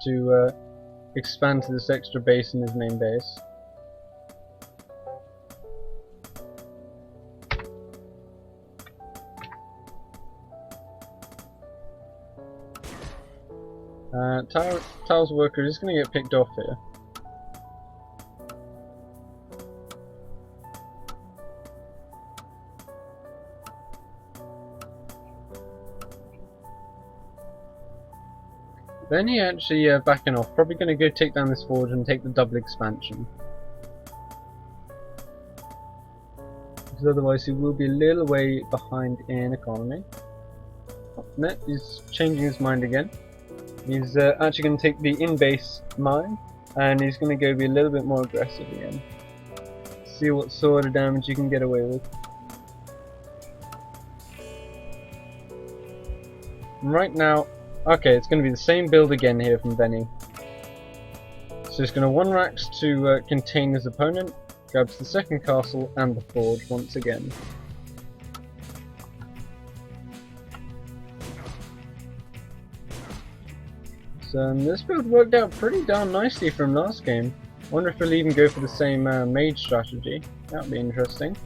to expand to this extra base in his main base. Tao's worker is going to get picked off here. Then he actually backing off, probably going to go take down this forge and take the double expansion. Because otherwise he will be a little way behind in economy. No, he's changing his mind again. He's actually going to take the in-base mine, and he's going to go be a little bit more aggressive again. See what sort of damage you can get away with. And right now, okay, it's going to be the same build again here from Benny. So he's going to 1-rax to contain his opponent, grabs the second castle and the forge once again. So this build worked out pretty darn nicely from last game. Wonder if he'll even go for the same mage strategy. That would be interesting.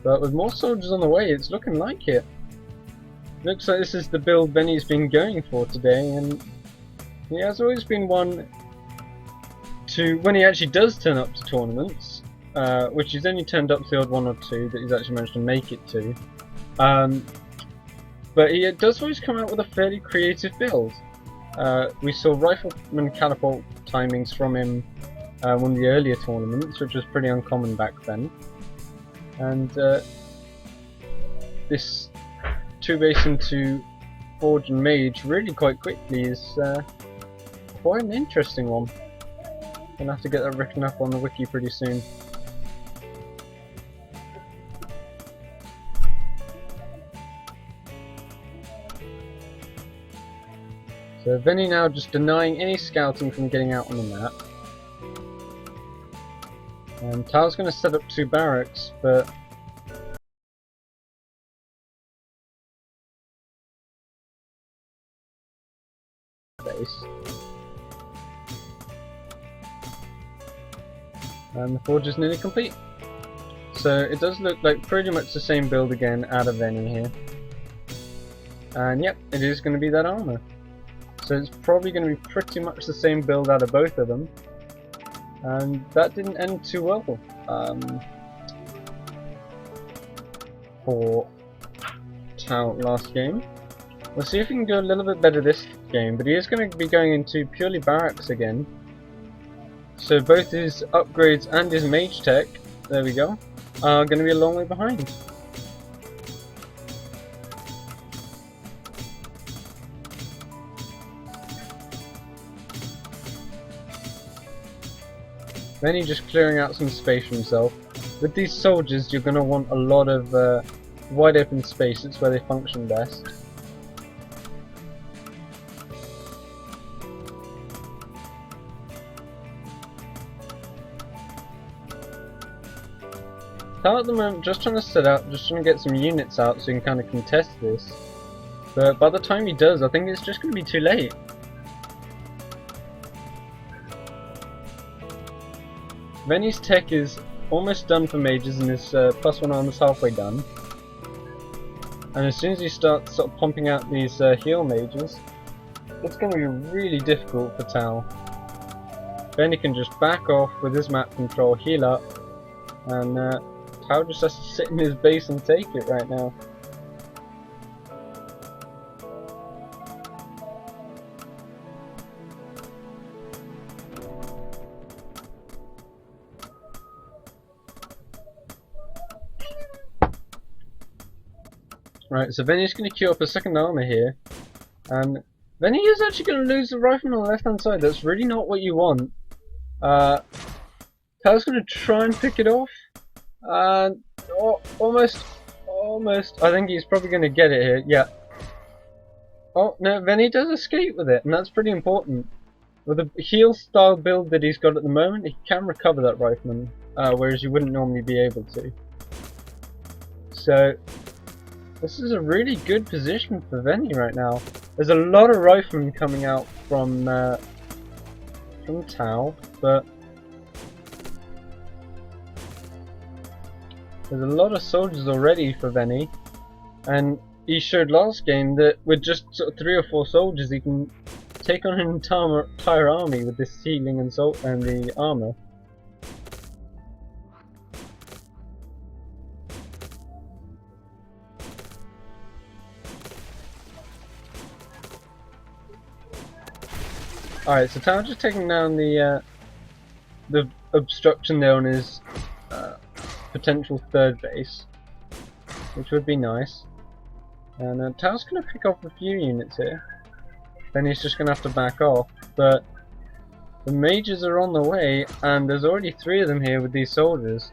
But with more soldiers on the way, it's looking like it. Looks like this is the build Benny's been going for today, and he has always been one to, when he actually does turn up to tournaments, which he's only turned up to the odd 1 or 2 that he's actually managed to make it to, but he does always come out with a fairly creative build. We saw rifleman catapult timings from him one of the earlier tournaments, which was pretty uncommon back then, and this 2-base into forge and mage really quite quickly is quite an interesting one. Gonna have to get that written up on the wiki pretty soon. So Venny now just denying any scouting from getting out on the map. And Tao's gonna set up 2 barracks, but and the forge is nearly complete. So it does look like pretty much the same build again out of Venny here. And yep, it is going to be that armor. So it's probably going to be pretty much the same build out of both of them. And that didn't end too well for Tao last game. We'll see if he can do a little bit better this game, but he is going to be going into purely barracks again. So both his upgrades and his mage tech, there we go, are going to be a long way behind. Then he's just clearing out some space for himself. With these soldiers, you're going to want a lot of wide open space. It's where they function best. At the moment, just trying to set out, just trying to get some units out so he can kind of contest this. But by the time he does, I think it's just going to be too late. Venny's tech is almost done for mages, and his +1 armor is halfway done. And as soon as he starts sort of pumping out these heal mages, it's going to be really difficult for Tao. Venny can just back off with his map control, heal up, and Tao just has to sit in his base and take it right now. Right, so Venny's going to queue up a second armor here, and Venny is actually going to lose the rifle on the left hand side. That's really not what you want. Tao's going to try and pick it off. Almost. I think he's probably going to get it here. Yeah. Oh no, Venny does escape with it, and that's pretty important. With the heal style build that he's got at the moment, he can recover that rifleman, whereas you wouldn't normally be able to. So This is a really good position for Venny right now. There's a lot of riflemen coming out from Tau, but there's a lot of soldiers already for Venny, and he showed last game that with just sort of 3 or 4 soldiers he can take on an entire army with this healing and the armor. Alright, so Tau's just taking down the obstruction there on his potential 3rd base, which would be nice. And Tau's going to pick off a few units here. Then he's just going to have to back off, but the mages are on the way, and there's already 3 of them here with these soldiers.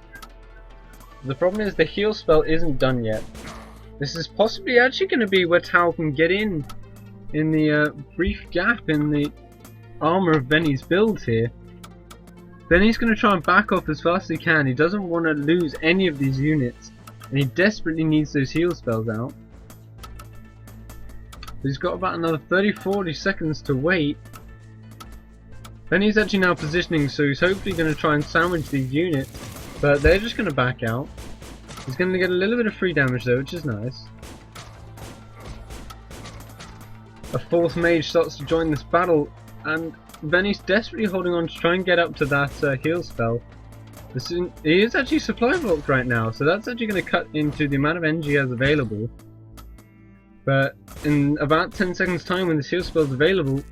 The problem is the heal spell isn't done yet. This is possibly actually going to be where Tau can get in the brief gap in the armor of Venny's build here. Venny's going to try and back off as fast as he can. He doesn't want to lose any of these units, and he desperately needs those heal spells out. He's got about another 30-40 seconds to wait. Venny's actually now positioning, so he's hopefully going to try and sandwich these units, but they're just going to back out. He's going to get a little bit of free damage though, which is nice. A 4th mage starts to join this battle, and Venny's desperately holding on to try and get up to that heal spell. He is actually supply blocked right now, so that's actually going to cut into the amount of energy he has available. But in about 10 seconds time when this heal spell is available,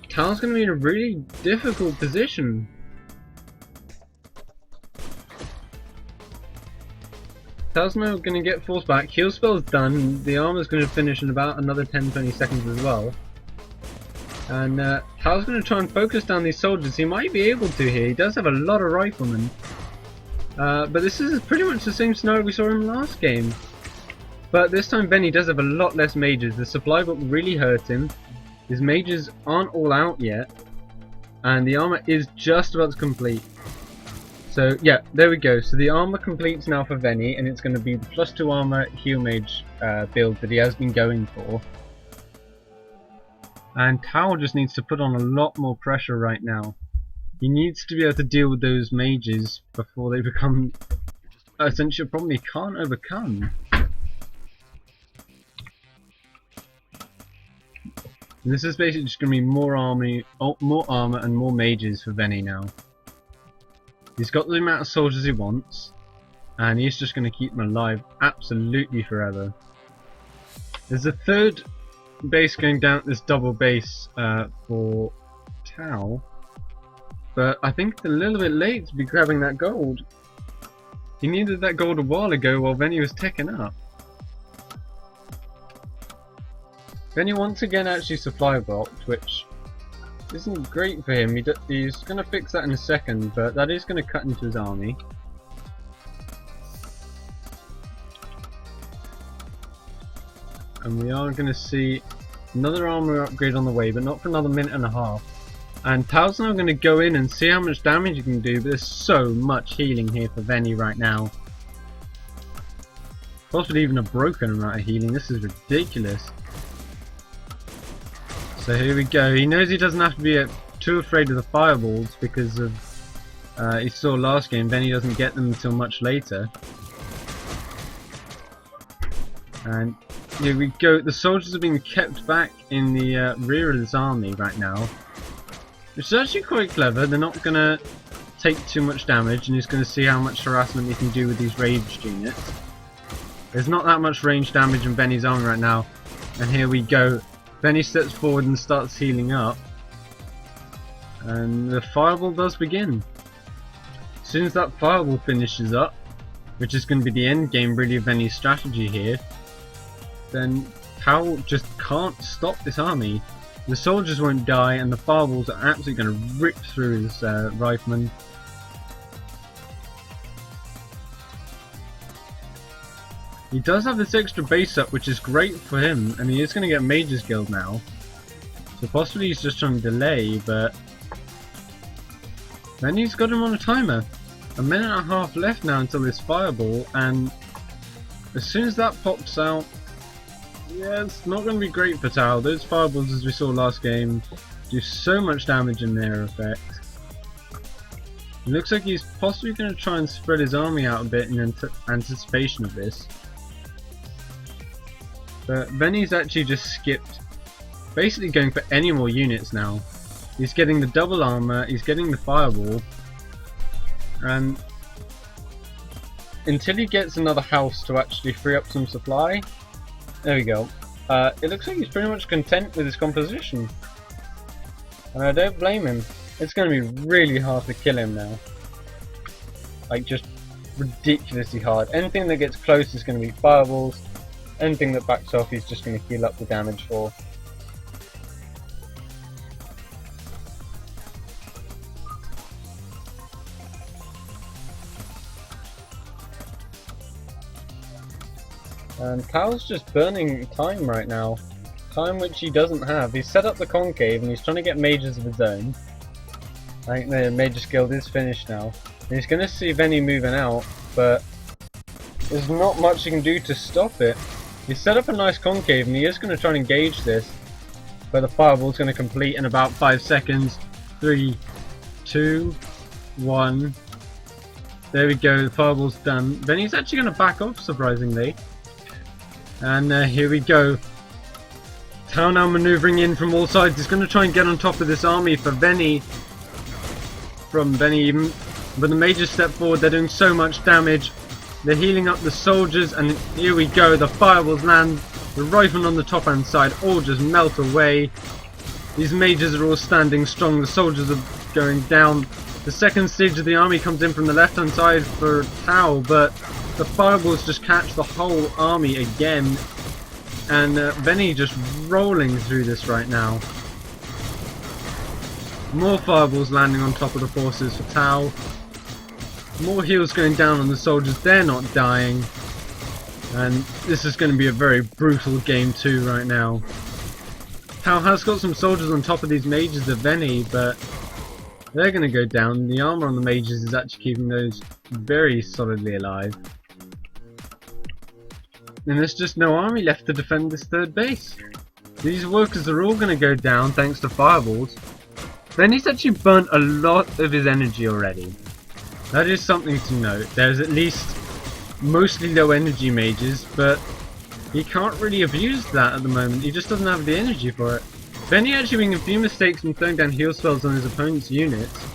Tau's going to be in a really difficult position. Tau's now going to get forced back, heal spell's done, the armor's going to finish in about another 10-20 seconds as well. And Tau's going to try and focus down these soldiers. He might be able to here, he does have a lot of riflemen. But this is pretty much the same scenario we saw in the last game. But this time Venny does have a lot less mages. The supply book really hurt him. His mages aren't all out yet, and the armor is just about to complete. So yeah, there we go. So the armor completes now for Venny, and it's going to be the +2 armor heal mage build that he has been going for. And Tau just needs to put on a lot more pressure right now. He needs to be able to deal with those mages before they become essentially a problem he can't overcome. And this is basically just going to be more armor and more mages for Venny now. He's got the amount of soldiers he wants, and he's just going to keep them alive absolutely forever. There's a 3rd base going down this double base for Tau, but I think it's a little bit late to be grabbing that gold. He needed that gold a while ago while Venny was teching up. Venny once again actually supply blocked, which isn't great for him. He's going to fix that in a second, but that is going to cut into his army. And we are going to see another armor upgrade on the way, but not for another minute and a half. And Tau's now going to go in and see how much damage he can do, but there's so much healing here for Venny right now. Possibly even a broken amount of healing. This is ridiculous. So here we go. He knows he doesn't have to be too afraid of the fireballs because of he saw last game Venny doesn't get them until much later. And here we go. The soldiers are being kept back in the rear of this army right now, which is actually quite clever. They're not going to take too much damage, and he's going to see how much harassment he can do with these ranged units. There's not that much range damage in Venny's army right now, and here we go. Venny steps forward and starts healing up, and the fireball does begin. As soon as that fireball finishes up, which is going to be the end game really of Venny's strategy here, then Tau just can't stop this army. The soldiers won't die, and the fireballs are absolutely going to rip through his riflemen. He does have this extra base up, which is great for him, and he is going to get Mage's Guild now. So possibly he's just trying to delay, but then he's got him on a timer. A minute and a half left now until this fireball, and As soon as that pops out, yeah, it's not going to be great for Tao. Those fireballs, as we saw last game, do so much damage in their effect. It looks like he's possibly going to try and spread his army out a bit in anticipation of this. But Benny's actually just skipped, basically going for any more units now. He's getting the double armor, he's getting the fireball, and until he gets another house to actually free up some supply, there we go. It looks like he's pretty much content with his composition, and I don't blame him. It's going to be really hard to kill him now, like just ridiculously hard. Anything that gets close is going to be fireballs, anything that backs off he's just going to heal up the damage for. And Tao's just burning time right now. Time which he doesn't have. He's set up the concave and he's trying to get mages of his own. I think the Mage's Guild is finished now. And he's going to see Venny moving out, but there's not much he can do to stop it. He's set up a nice concave and he is going to try and engage this, but the fireball's going to complete in about 5 seconds. 3, 2, 1. There we go, the fireball's done. Venny's actually going to back off, surprisingly. And here we go. Tao now maneuvering in from all sides. He's going to try and get on top of this army for Venny. From Venny even. But the mages step forward. They're doing so much damage. They're healing up the soldiers. And here we go. The fireballs land. The riflemen on the top hand side all just melt away. These mages are all standing strong. The soldiers are going down. The second stage of the army comes in from the left hand side for Tao. But the fireballs just catch the whole army again, and Venny just rolling through this right now. More fireballs landing on top of the forces for Tao. More heals going down on the soldiers, they're not dying. And this is going to be a very brutal game 2 right now. Tao has got some soldiers on top of these mages of Venny, but they're going to go down. The armor on the mages is actually keeping those very solidly alive. And there's just no army left to defend this third base. These workers are all going to go down thanks to fireballs. Then he's actually burnt a lot of his energy already. That is something to note. There's at least mostly low energy mages, but he can't really abuse that at the moment. He just doesn't have the energy for it. Benny actually making a few mistakes and throwing down heal spells on his opponent's units.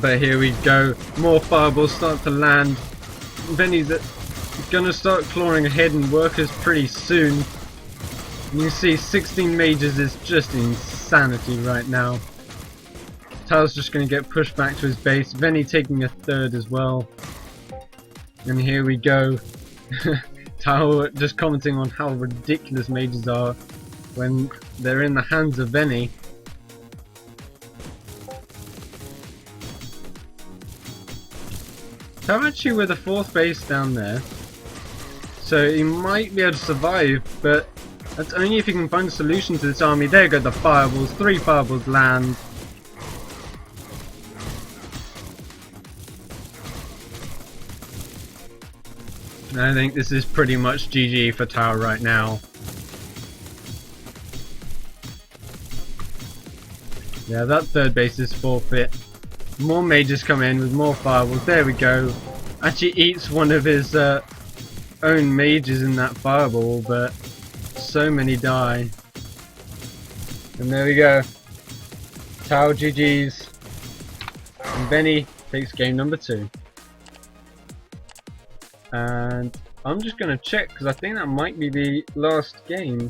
But here we go. More fireballs start to land. Benny's gonna start clawing ahead in workers pretty soon. And you see 16 mages is just insanity right now. Tao's just gonna get pushed back to his base. Venny taking a third as well. And here we go. Tao just commenting on how ridiculous mages are when they're in the hands of Venny. Tao actually with a 4th base down there, so he might be able to survive, but that's only if he can find a solution to this army. There go the fireballs, 3 fireballs land. And I think this is pretty much GG for Tao right now. Yeah, that 3rd base is forfeit. More mages come in with more fireballs. There we go. Actually eats one of his own mages in that fireball, but so many die. And there we go. Tao GG's. And Benny takes game number 2. And I'm just going to check because I think that might be the last game.